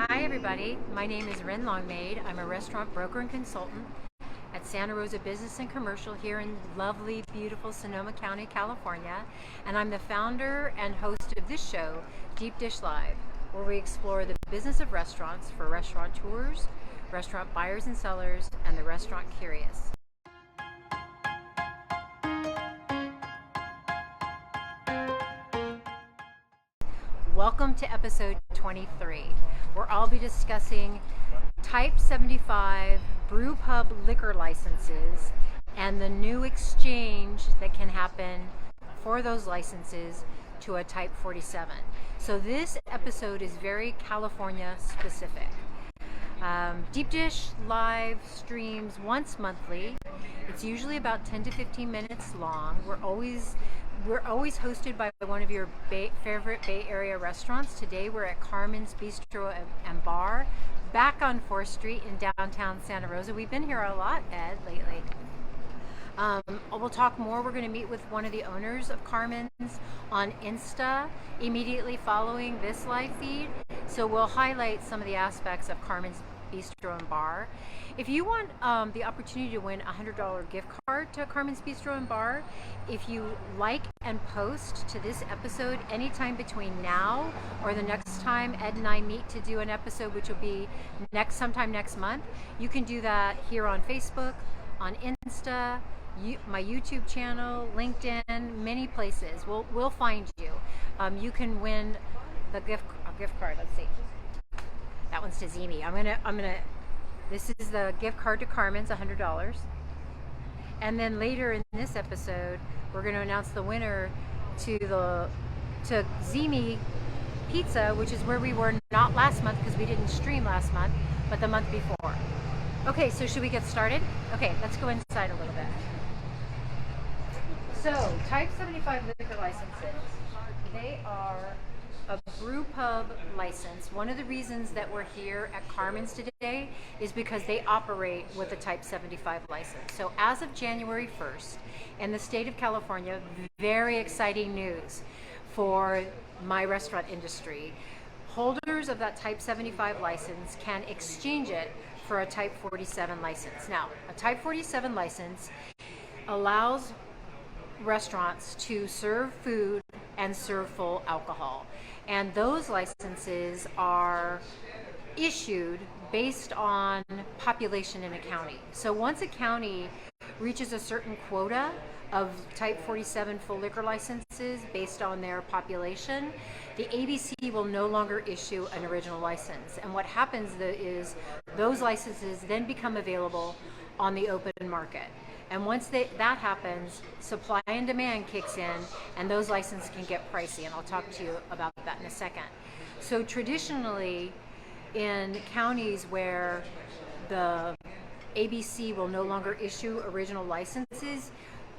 Hi everybody, my name is Ren Longmaid. I'm a restaurant broker and consultant at Santa Rosa Business and Commercial here in lovely, beautiful Sonoma County, California. And I'm the founder and host of this show, Deep Dish Live, where we explore the business of restaurants for restaurateurs, restaurant buyers and sellers, and the restaurant curious. Welcome to episode 23, where I'll be discussing Type 75 brew pub liquor licenses and the new exchange that can happen for those licenses to a Type 47. So this episode is very California specific. Deep Dish Live streams once monthly. It's usually about 10 to 15 minutes long. We're always hosted by one of your favorite Bay Area restaurants. Today we're at Carmen's Bistro and Bar, back on 4th Street in downtown Santa Rosa. We've been here a lot, Ed, lately. We'll talk more. We're going to meet with one of the owners of Carmen's on Insta immediately following this live feed. So we'll highlight some of the aspects of Carmen's Bistro and Bar. If you want the opportunity to win a $100 gift card to Carmen's Bistro and Bar, if you like and post to this episode anytime between now or the next time Ed and I meet to do an episode, which will be sometime next month, you can do that here on Facebook, on Insta, my YouTube channel, LinkedIn, many places. We'll find you. You can win the gift card. Let's see. That one's to Zimi. This is the gift card to Carmen's, $100. And then later in this episode, we're going to announce the winner to Zimi Pizza, which is where we were not last month because we didn't stream last month, but the month before. Okay, so should we get started? Okay, let's go inside a little bit. So, Type 75 liquor licenses. They are a brew pub license. One of the reasons that we're here at Carmen's today is because they operate with a Type 75 license. So as of January 1st, in the state of California, very exciting news for my restaurant industry. Holders of that Type 75 license can exchange it for a Type 47 license. Now, a Type 47 license allows restaurants to serve food and serve full alcohol. And those licenses are issued based on population in a county. So once a county reaches a certain quota of Type 47 full liquor licenses based on their population, the ABC will no longer issue an original license. And what happens is those licenses then become available on the open market. And once that happens, supply and demand kicks in, and those licenses can get pricey, and I'll talk to you about that in a second. So traditionally, in counties where the ABC will no longer issue original licenses,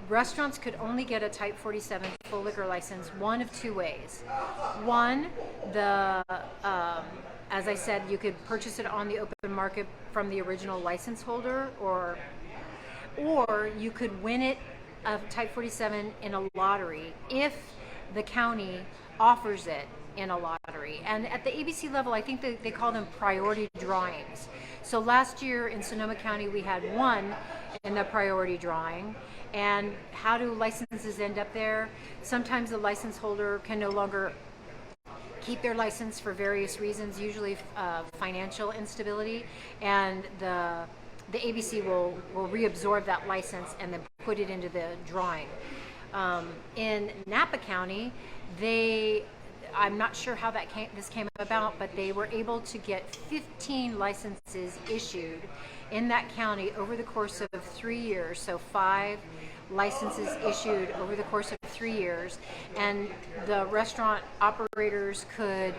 restaurants could only get a Type 47 full liquor license one of two ways. One, as I said, you could purchase it on the open market from the original license holder, or you could win it a Type 47 in a lottery if the county offers it in a lottery. And at the ABC level, I think they call them priority drawings. So last year in Sonoma County, we had one in the priority drawing. And how do licenses end up there? Sometimes the license holder can no longer keep their license for various reasons, usually financial instability, and the ABC will reabsorb that license and then put it into the drawing. In Napa County, I'm not sure how this came about, but they were able to get 15 licenses issued in that county over the course of 3 years. So 5 licenses issued over the course of 3 years, and the restaurant operators could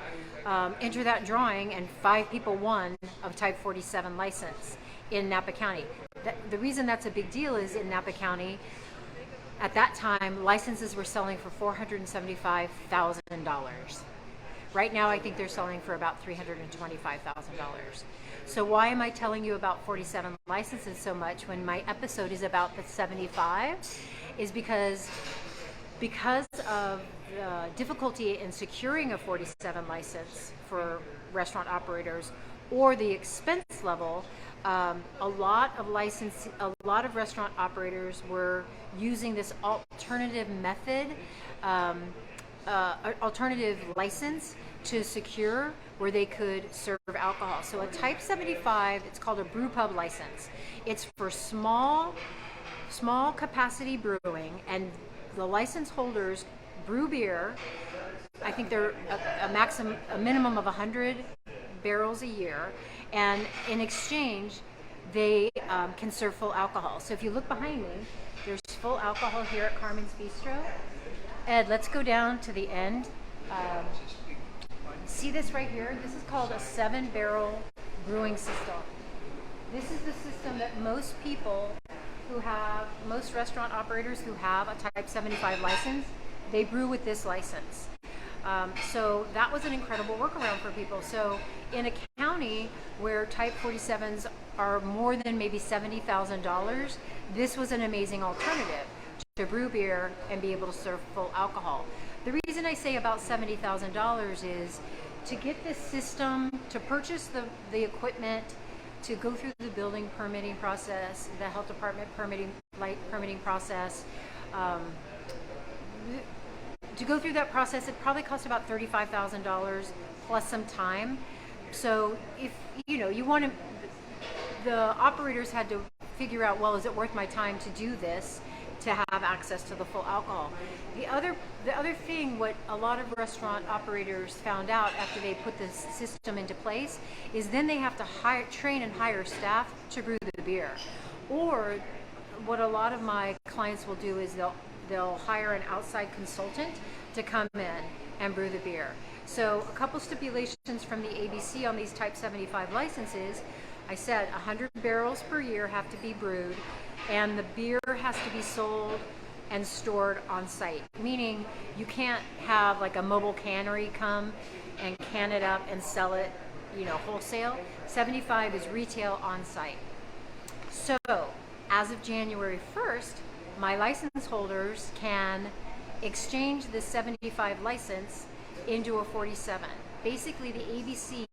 enter that drawing, and 5 people won of Type 47 license in Napa County. The reason that's a big deal is in Napa County, at that time, licenses were selling for $475,000. Right now, I think they're selling for about $325,000. So why am I telling you about 47 licenses so much when my episode is about the 75? Is because of the difficulty in securing a 47 license for restaurant operators, or the expense level. A lot of restaurant operators were using this alternative method, alternative license to secure, where they could serve alcohol. So a Type 75, it's called a brew pub license. It's for small capacity brewing, and the license holders brew beer. I think they're a minimum of 100 barrels a year, and in exchange they can serve full alcohol. So if you look behind me, there's full alcohol here at Carmen's Bistro. Ed, let's go down to the end. See this right here? This is called a 7-barrel brewing system. This is the system that most restaurant operators who have a Type 75 license, they brew with this license. So that was an incredible workaround for people. So in a county where Type 47s are more than maybe $70,000, this was an amazing alternative to brew beer and be able to serve full alcohol. The reason I say about $70,000 is to get this system, to purchase the equipment, to go through the building permitting process, the health department permitting process. To go through that process, it probably cost about $35,000 plus some time. So if you want to, the operators had to figure out, well, is it worth my time to do this, to have access to the full alcohol? The other thing, what a lot of restaurant operators found out after they put this system into place, is then they have to train and hire staff to brew the beer. Or what a lot of my clients will do is they'll hire an outside consultant to come in and brew the beer. So a couple stipulations from the ABC on these Type 75 licenses. I said 100 barrels per year have to be brewed, and the beer has to be sold and stored on site. Meaning you can't have like a mobile cannery come and can it up and sell it, wholesale. 75 is retail on site. So as of January 1st, my license holders can exchange the 75 license into a 47. Basically, the ABC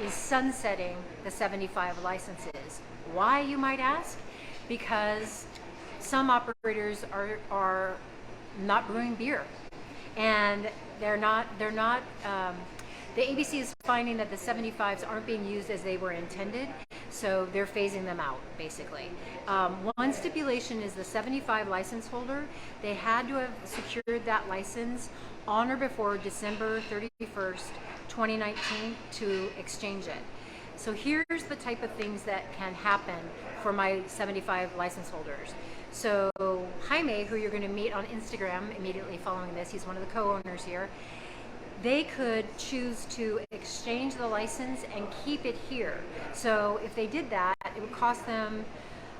is sunsetting the 75 licenses. Why, you might ask? Because some operators are not brewing beer, and they're not. The ABC is finding that the 75s aren't being used as they were intended, so they're phasing them out, basically. One stipulation is the 75 license holder, they had to have secured that license on or before December 31st, 2019 to exchange it. So here's the type of things that can happen for my 75 license holders. So Jaime, who you're going to meet on Instagram immediately following this, he's one of the co-owners here, they could choose to exchange the license and keep it here. So if they did that, it would cost them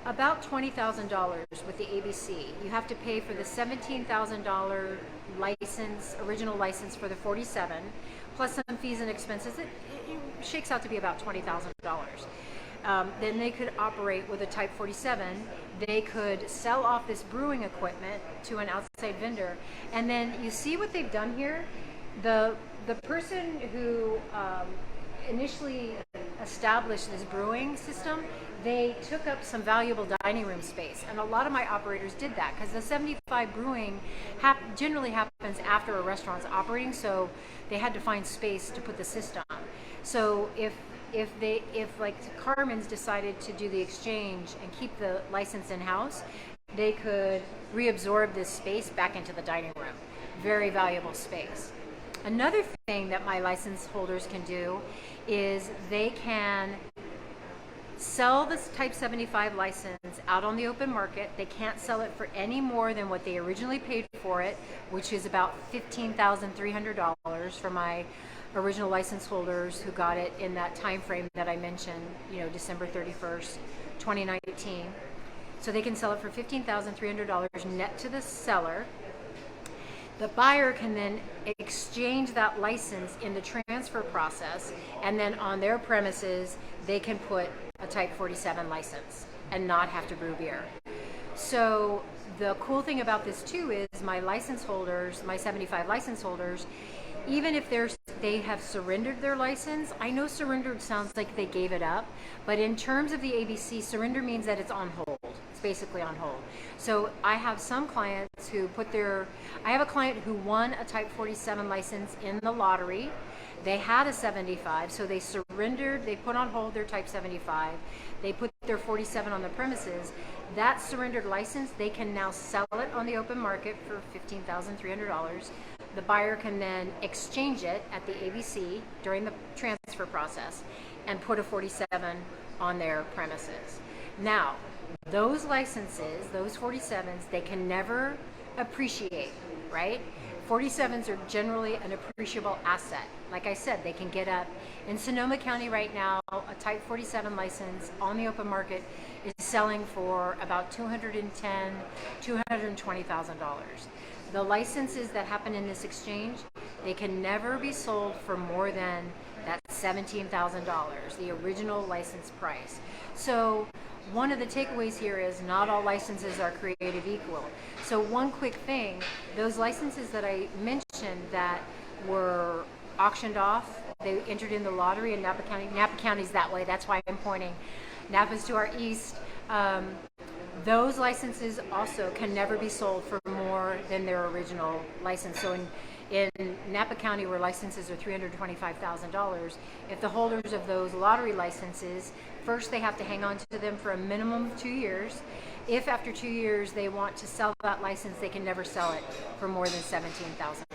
about $20,000 with the ABC. You have to pay for the $17,000 license, original license for the 47, plus some fees and expenses. It shakes out to be about $20,000. Then they could operate with a Type 47. They could sell off this brewing equipment to an outside vendor. And then you see what they've done here? The person who initially established this brewing system, they took up some valuable dining room space, and a lot of my operators did that because the 75 brewing generally happens after a restaurant's operating, so they had to find space to put the system. So if like Carmen's decided to do the exchange and keep the license in-house, they could reabsorb this space back into the dining room. Very valuable space. Another thing that my license holders can do is they can sell this Type 75 license out on the open market. They can't sell it for any more than what they originally paid for it, which is about $15,300 for my original license holders who got it in that time frame that I mentioned, December 31st, 2019. So they can sell it for $15,300 net to the seller. The buyer can then exchange that license in the transfer process, and then on their premises, they can put a Type 47 license and not have to brew beer. So the cool thing about this too is my license holders, my 75 license holders, even if they have surrendered their license, I know surrendered sounds like they gave it up, but in terms of the ABC, surrender means that it's on hold. It's basically on hold. So I have some clients who I have a client who won a Type 47 license in the lottery. They had a 75, so they surrendered, they put on hold their Type 75, they put their 47 on the premises. That surrendered license, they can now sell it on the open market for $15,300. The buyer can then exchange it at the ABC during the transfer process and put a 47 on their premises. Now, those licenses, those 47s, they can never appreciate, right? 47s are generally an appreciable asset. Like I said, they can get up. In Sonoma County right now, a Type 47 license on the open market is selling for about $210,000, $220,000. The licenses that happen in this exchange, they can never be sold for more than that $17,000, the original license price. So one of the takeaways here is not all licenses are created equal. So one quick thing, those licenses that I mentioned that were auctioned off, they entered in the lottery in Napa County. Napa County's that way, that's why I'm pointing. Napa's to our east. Those licenses also can never be sold for more than their original license. So in Napa County, where licenses are $325,000, if the holders of those lottery licenses, first they have to hang on to them for a minimum of 2 years. If after 2 years they want to sell that license, they can never sell it for more than $17,000.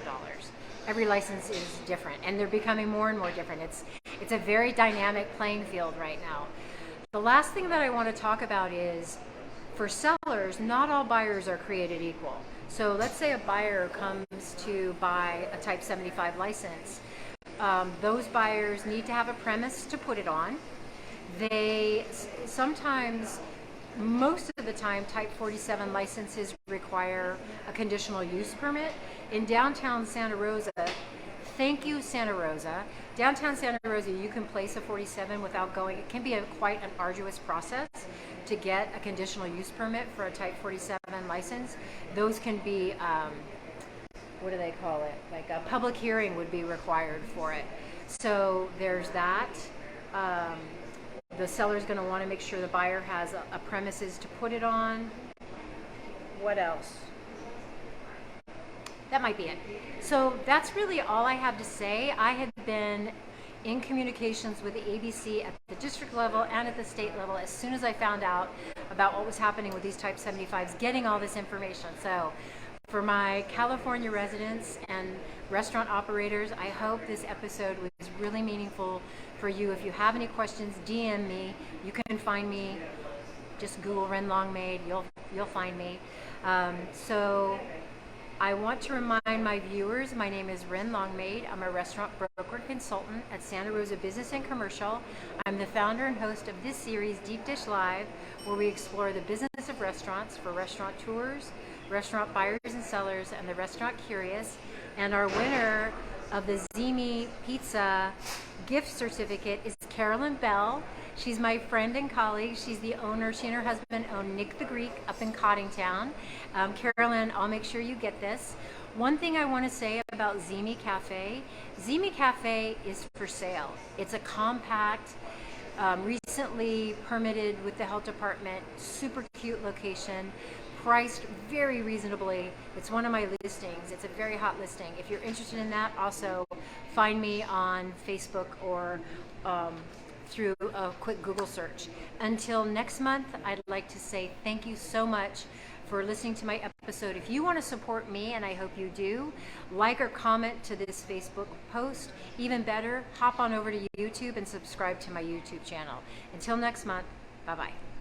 Every license is different, and they're becoming more and more different. It's a very dynamic playing field right now. The last thing that I want to talk about is, for sellers, not all buyers are created equal. So let's say a buyer comes to buy a Type 75 license. Those buyers need to have a premise to put it on. They sometimes, most of the time, Type 47 licenses require a conditional use permit. In downtown Santa Rosa, thank you, Santa Rosa. Downtown Santa Rosa, you can place a 47 without going. It can be quite an arduous process to get a conditional use permit for a Type 47 license. Those can be, what do they call it? Like a public hearing would be required for it. So there's that. The seller's going to want to make sure the buyer has a premises to put it on. What else? That might be it. So that's really all I have to say. I have been in communications with the ABC at the district level and at the state level as soon as I found out about what was happening with these Type 75s, getting all this information. So for my California residents and restaurant operators, I hope this episode was really meaningful for you. If you have any questions, DM me. You can find me. Just Google Ren Longmaid. You'll find me. So I want to remind my viewers, my name is Ren Longmaid. I'm a restaurant broker consultant at Santa Rosa Business and Commercial. I'm the founder and host of this series, Deep Dish Live, where we explore the business of restaurants for restaurateurs, restaurant buyers and sellers, and the restaurant curious. And our winner of the Zimi Pizza gift certificate is Carolyn Bell. She's my friend and colleague. She's the owner. She and her husband own Nick the Greek up in Cottingtown. Carolyn, I'll make sure you get this. One thing I want to say about Zimi Cafe is for sale. It's a compact, recently permitted with the health department, super cute location, priced very reasonably. It's one of my listings. It's a very hot listing. If you're interested in that, also find me on Facebook or through a quick Google search. Until next month, I'd like to say thank you so much for listening to my episode. If you want to support me, and I hope you do, like or comment to this Facebook post. Even better, hop on over to YouTube and subscribe to my YouTube channel. Until next month, bye-bye.